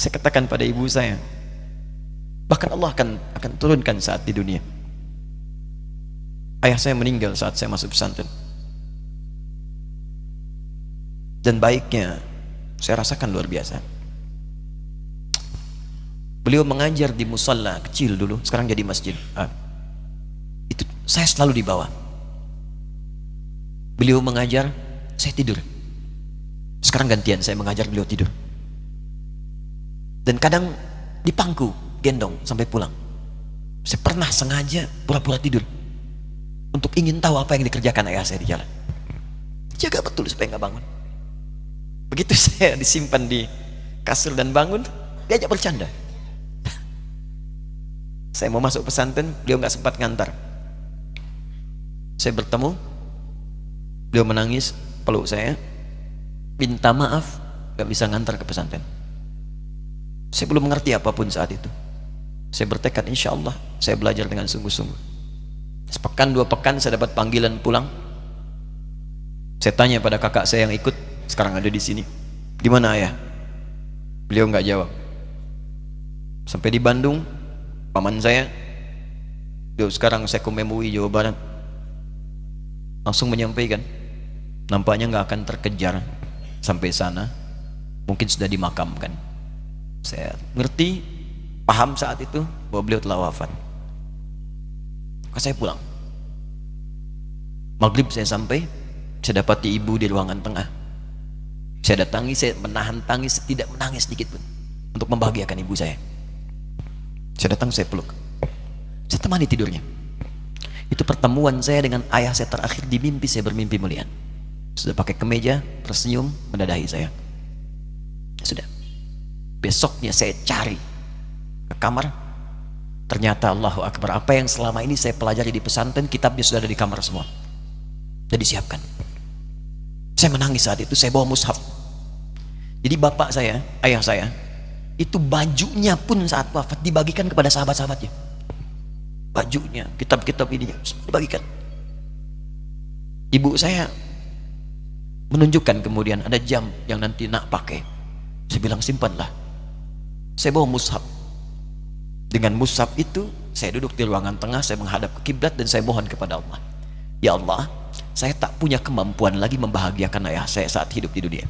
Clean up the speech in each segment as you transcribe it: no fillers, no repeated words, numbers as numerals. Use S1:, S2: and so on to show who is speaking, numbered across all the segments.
S1: Saya katakan pada ibu saya, bahkan Allah akan turunkan saat di dunia. Ayah saya meninggal saat saya masuk pesantren, dan baiknya saya rasakan luar biasa. Beliau mengajar di musalla kecil dulu, sekarang jadi masjid. Itu saya selalu dibawa. Beliau mengajar, saya tidur. Sekarang gantian, saya mengajar, beliau tidur. Dan kadang dipangku, gendong sampai pulang. Saya pernah sengaja pura-pura tidur untuk ingin tahu apa yang dikerjakan ayah saya di jalan. Jaga betul supaya nggak bangun. Begitu saya disimpan di kasur dan bangun, diajak bercanda. Saya mau masuk pesantren, beliau nggak sempat ngantar. Saya bertemu, beliau menangis, peluk saya, minta maaf, nggak bisa ngantar ke pesantren. Saya belum mengerti apapun saat itu. Saya bertekad, insya Allah saya belajar dengan sungguh-sungguh. Sepekan 2 pekan saya dapat panggilan pulang. Saya tanya pada kakak saya yang ikut, sekarang ada di sini, di mana ayah? Beliau nggak jawab. Sampai di Bandung, paman saya, beliau sekarang Sekom MUI Jawa Barat, langsung menyampaikan, nampaknya nggak akan terkejar sampai sana, mungkin sudah dimakamkan. Saya ngerti, paham saat itu bahwa beliau telah wafat. Maka saya pulang. Maghrib saya sampai, saya dapati ibu di ruangan tengah. Saya datangi, saya menahan tangis, tidak menangis sedikit pun untuk membahagiakan ibu saya. Saya datang, saya peluk, saya temani tidurnya. Itu pertemuan saya dengan ayah saya terakhir di mimpi. Saya bermimpi mulia, sudah pakai kemeja, tersenyum, mendadahi saya. Sudah. Besoknya saya cari ke kamar, ternyata Allahu Akbar, apa yang selama ini saya pelajari di pesantren, kitabnya sudah ada di kamar semua, sudah disiapkan. Saya menangis saat itu. Saya bawa mushaf. Jadi bapak saya, ayah saya, itu bajunya pun saat wafat dibagikan kepada sahabat-sahabatnya. Bajunya, kitab-kitab ini dibagikan. Ibu saya menunjukkan kemudian ada jam yang nanti nak pakai. Saya bilang, simpanlah. Saya bawa mushaf. Dengan mushaf itu saya duduk di ruangan tengah, saya menghadap ke kiblat dan saya mohon kepada Allah, ya Allah, saya tak punya kemampuan lagi membahagiakan ayah saya saat hidup di dunia,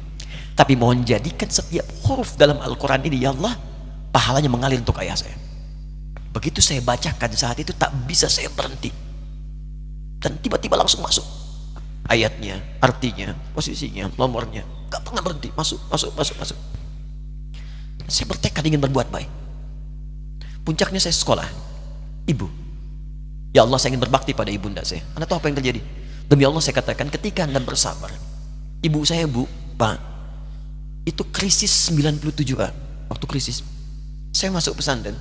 S1: tapi mohon jadikan setiap huruf dalam Al-Quran ini, ya Allah, pahalanya mengalir untuk ayah saya. Begitu saya bacakan saat itu, tak bisa saya berhenti, dan tiba-tiba langsung masuk ayatnya, artinya, posisinya, nomornya, gak pernah berhenti, masuk. Saya bertekad ingin berbuat baik. Puncaknya saya sekolah. Ibu, ya Allah, saya ingin berbakti pada ibunda saya. Anda tahu apa yang terjadi? Demi Allah saya katakan, ketika Anda bersabar, ibu saya, Bu, Pak, itu krisis 97 Pak. Waktu krisis saya masuk pesantren,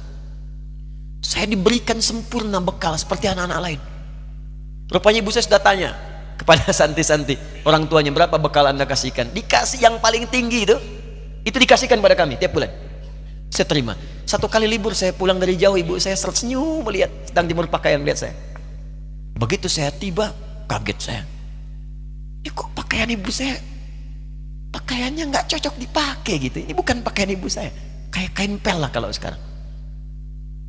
S1: saya diberikan sempurna bekal seperti anak-anak lain. Rupanya ibu saya sudah tanya kepada santi-santi, orang tuanya, berapa bekal Anda kasihkan? Dikasih yang paling tinggi itu dikasihkan pada kami tiap bulan. Saya terima. Satu kali libur saya pulang dari jauh, ibu saya tersenyum melihat, sedang jemur pakaian melihat saya. Begitu saya tiba, kaget saya. Ini kok pakaian ibu saya, pakaiannya nggak cocok dipakai gitu. Ini bukan pakaian ibu saya, kayak kain pel lah kalau sekarang.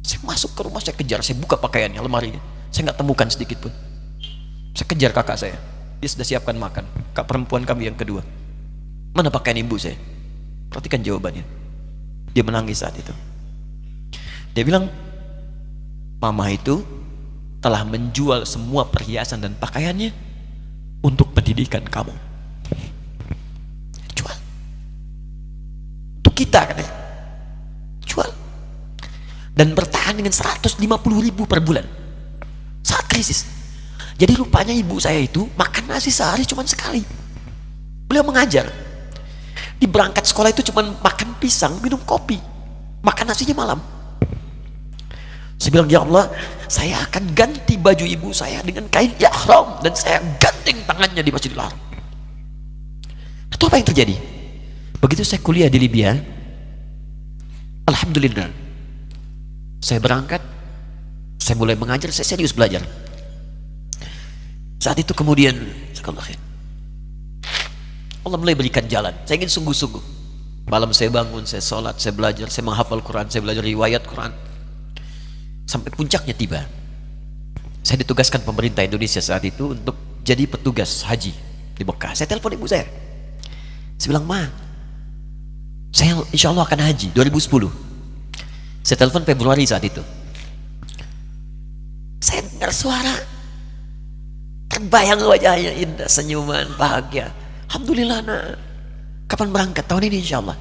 S1: Saya masuk ke rumah, saya kejar, saya buka pakaiannya, lemarinya, saya nggak temukan sedikit pun. Saya kejar kakak saya, dia sudah siapkan makan. Kak perempuan kami yang kedua, mana pakaian ibu saya? Perhatikan jawabannya. Dia menangis saat itu. Dia bilang, mama itu telah menjual semua perhiasan dan pakaiannya untuk pendidikan kamu. Jual. Untuk kita, katanya. Jual. Dan bertahan dengan 150.000 per bulan saat krisis. Jadi rupanya ibu saya itu makan nasi sehari cuma sekali. Beliau mengajar. Di berangkat sekolah itu cuma makan pisang, minum kopi, makan nasinya malam. Saya bilang, ya Allah, saya akan ganti baju ibu saya dengan kain ihram dan saya gandeng tangannya di Masjidil Haram. Itu apa yang terjadi? Begitu saya kuliah di Libya, alhamdulillah, saya berangkat, saya mulai mengajar, saya serius belajar. Saat itu kemudian Allah mulai berikan jalan. Saya ingin sungguh-sungguh. Malam saya bangun, saya sholat, saya belajar, saya menghafal Quran, saya belajar riwayat Quran. Sampai puncaknya tiba. Saya ditugaskan pemerintah Indonesia saat itu untuk jadi petugas haji di Mekah. Saya telepon ibu saya. Saya bilang, Ma, saya insya Allah akan haji 2010. Saya telepon Februari saat itu. Saya dengar suara, terbayang wajahnya indah, senyuman, bahagia. Alhamdulillah, nak. Kapan berangkat? Tahun ini insya Allah.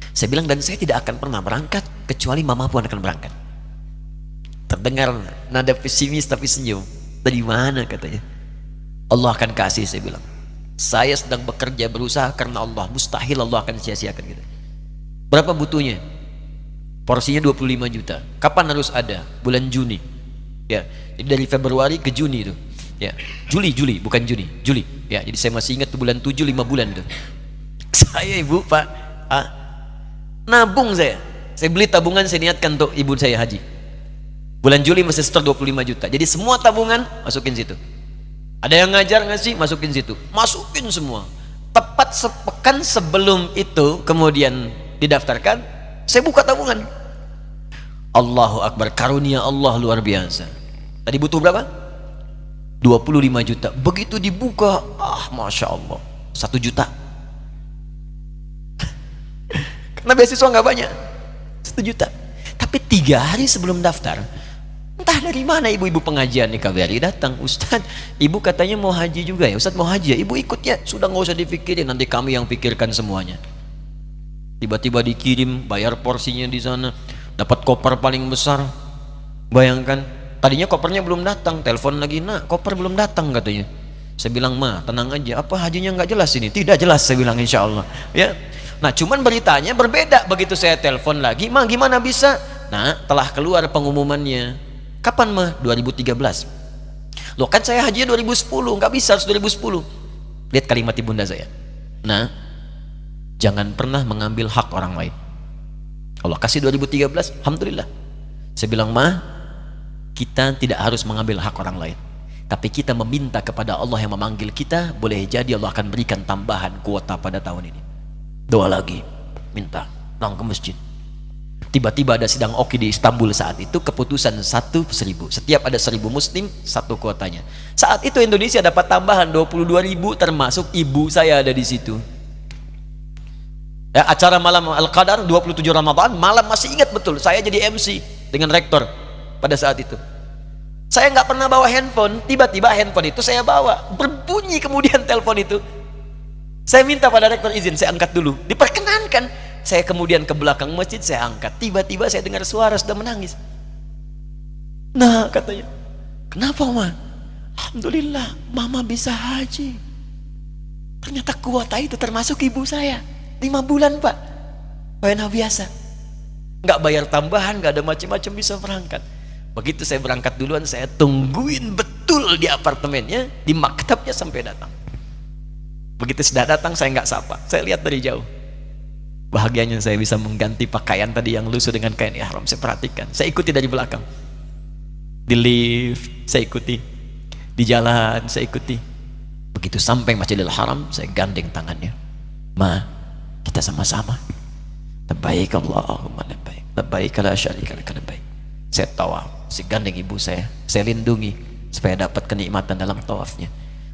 S1: Saya bilang, dan saya tidak akan pernah berangkat kecuali mama pun akan berangkat. Terdengar nada pesimis tapi senyum. Dari mana katanya? Allah akan kasih, saya bilang. Saya sedang bekerja berusaha karena Allah. Mustahil Allah akan sia-siakan kita. Berapa butuhnya? Porsinya 25 juta. Kapan harus ada? Bulan Juni. Ya, jadi dari Februari ke Juni itu. Ya, Juli bukan Juni, Juli. Ya, jadi saya masih ingat tuh bulan 7 5 bulan itu. Saya ibu Pak, nabung saya beli tabungan, saya niatkan untuk ibu saya haji. Bulan Juli masih setor 25 juta. Jadi semua tabungan masukin situ. Ada yang ngajar ngasih, masukin situ. Masukin semua. Tepat sepekan sebelum itu kemudian didaftarkan, saya buka tabungan. Allahu Akbar, karunia Allah luar biasa. Tadi butuh berapa? 25 juta. Begitu dibuka, Masya Allah, 1 juta. Karena beasiswa nggak banyak, 1 juta. Tapi 3 hari sebelum daftar, entah dari mana ibu-ibu pengajian di KBRI datang, Ustadz, ibu katanya mau haji juga ya, Ustadz mau haji ya, ibu ikut ya, sudah nggak usah dipikirin, nanti kami yang pikirkan semuanya. Tiba-tiba dikirim, bayar porsinya di sana, dapat koper paling besar. Bayangkan, tadinya kopernya belum datang, telepon lagi, nak koper belum datang katanya. Saya bilang, Ma, tenang aja, apa hajinya nggak jelas ini? Tidak jelas, saya bilang, insya Allah. Ya. Nah, cuman beritanya berbeda. Begitu saya telepon lagi, Ma, gimana bisa? Nah, telah keluar pengumumannya. Kapan, Ma? 2013. Loh, kan saya haji 2010, nggak bisa, harus 2010. Lihat kalimat ibunda saya. Nah, jangan pernah mengambil hak orang lain. Allah kasih 2013, alhamdulillah. Saya bilang, Ma, kita tidak harus mengambil hak orang lain, tapi kita meminta kepada Allah yang memanggil kita. Boleh jadi Allah akan berikan tambahan kuota pada tahun ini. Doa lagi, minta, langsung ke masjid. Tiba-tiba ada sidang Oki di Istanbul saat itu, keputusan 1.000. Setiap ada 1.000 muslim, 1 kuotanya. Saat itu Indonesia dapat tambahan 22.000, termasuk ibu saya ada di situ. Ya, acara malam Al-Qadar 27 Ramadan, malam masih ingat betul, saya jadi MC dengan rektor pada saat itu. Saya nggak pernah bawa handphone, tiba-tiba handphone itu saya bawa, berbunyi kemudian telepon itu. Saya minta pada rektor izin, saya angkat dulu, diperkenankan. Saya kemudian ke belakang masjid, saya angkat. Tiba-tiba saya dengar suara sudah menangis. Nah, katanya, kenapa, Ma? Alhamdulillah, Mama bisa haji. Ternyata kuota itu termasuk ibu saya. 5 bulan, Pak. Enak biasa. Nggak bayar tambahan, nggak ada macam-macam, bisa berangkat. Begitu saya berangkat duluan, saya tungguin betul di apartemennya, di maktabnya sampai datang. Begitu sudah datang, saya nggak sapa, saya lihat dari jauh. Bahagianya saya bisa mengganti pakaian tadi yang lusuh dengan kain ihram. Saya perhatikan, saya ikuti dari belakang. Di lift, saya ikuti. Di jalan, saya ikuti. Begitu sampai Masjidil Haram, saya gandeng tangannya. Ma, kita sama-sama. Labbaik Allahumma labbaik. Labbaik la syarika lak labbaik. Saya tawaf, saya gandeng ibu saya lindungi supaya dapat kenikmatan dalam tawafnya.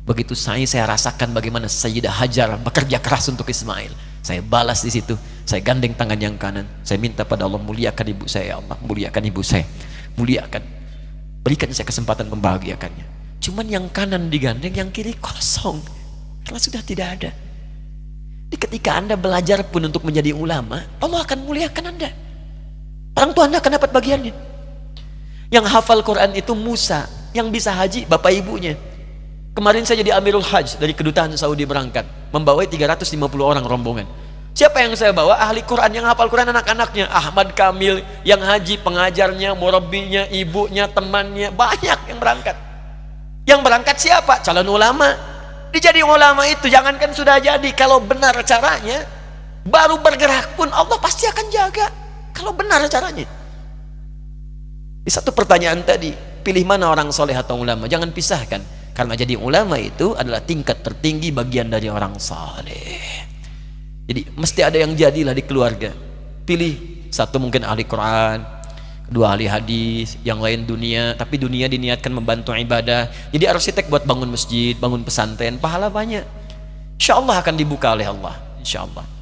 S1: Begitu saya rasakan bagaimana Sayyidah Hajar bekerja keras untuk Ismail. Saya balas di situ. Saya gandeng tangan yang kanan. Saya minta pada Allah, muliakan ibu saya, ya Allah, muliakan ibu saya, muliakan. Berikan saya kesempatan membahagiakannya. Cuman yang kanan digandeng, yang kiri kosong, karena sudah tidak ada. Jadi ketika Anda belajar pun untuk menjadi ulama, Allah akan muliakan Anda. Orang tua Anda akan dapat bagiannya. Yang hafal Quran itu Musa, yang bisa haji bapak ibunya. Kemarin saya jadi Amirul Hajj dari kedutaan Saudi berangkat, membawa 350 orang rombongan. Siapa yang saya bawa? Ahli Quran yang hafal Quran, anak-anaknya. Ahmad Kamil yang haji, pengajarnya, murabbinya, ibunya, temannya, banyak yang berangkat. Yang berangkat siapa? Calon ulama. Dijadi ulama itu jangankan sudah jadi, kalau benar caranya, baru bergerak pun Allah pasti akan jaga. Kalau benar caranya. Di satu pertanyaan tadi, pilih mana orang soleh atau ulama? Jangan pisahkan. Karena jadi ulama itu adalah tingkat tertinggi bagian dari orang saleh. Jadi mesti ada yang jadilah di keluarga. Pilih satu mungkin ahli Quran, kedua ahli hadis, yang lain dunia, tapi dunia diniatkan membantu ibadah. Jadi arsitek buat bangun masjid, bangun pesantren, pahala banyak. Insya Allah akan dibuka oleh Allah, insya Allah.